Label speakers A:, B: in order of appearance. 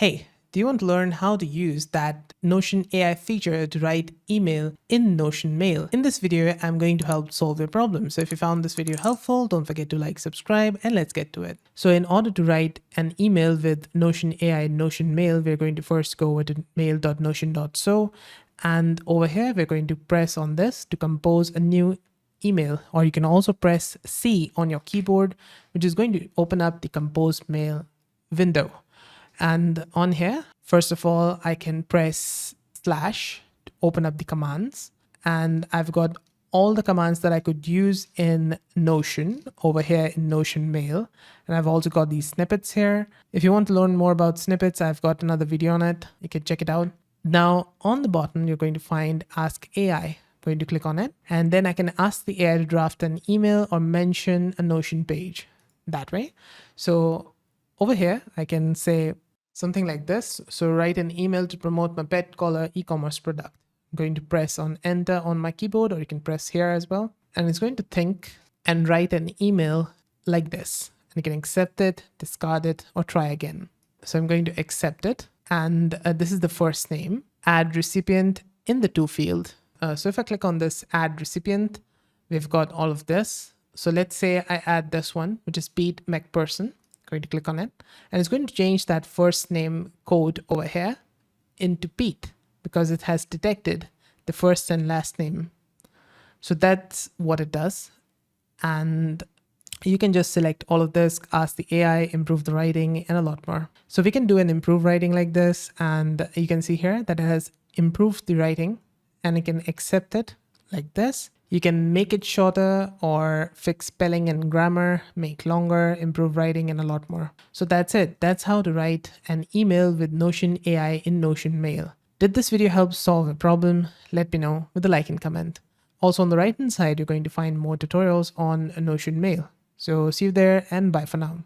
A: Hey, do you want to learn how to use that Notion AI feature to write email in Notion Mail? In this video, I'm going to help solve your problem. So if you found this video helpful, don't forget to like, subscribe, and let's get to it. So in order to write an email with Notion AI in Notion Mail, we're going to first go over to mail.notion.so. And over here, we're going to press on this to compose a new email, or you can also press C on your keyboard, which is going to open up the compose mail window. And on here, first of all, I can press slash to open up the commands. And I've got all the commands that I could use in Notion over here in Notion Mail. And I've also got these snippets here. If you want to learn more about snippets, I've got another video on it. You can check it out. Now on the bottom, you're going to find Ask AI. I'm going to click on it. And then I can ask the AI to draft an email or mention a Notion page that way. So over here, I can say something like this. So write an email to promote my pet collar e-commerce product. I'm going to press on enter on my keyboard, or you can press here as well. And it's going to think and write an email like this. And you can accept it, discard it, or try again. So I'm going to accept it. And this is the first name. Add recipient in the to field. So if I click on this add recipient, we've got all of this. So let's say I add this one, which is Pete McPherson. Going to click on it, and it's going to change that first name code over here into Pete because it has detected the first and last name. So that's what it does. And you can just select all of this, ask the AI, improve the writing, and a lot more. So we can do an improve writing like this, and you can see here that it has improved the writing, and it can accept it like this. You can make it shorter or fix spelling and grammar, make longer, improve writing, and a lot more. So that's it. That's how to write an email with Notion AI in Notion Mail. Did this video help solve a problem? Let me know with a like and comment. Also on the right hand side, you're going to find more tutorials on Notion Mail. So see you there and bye for now.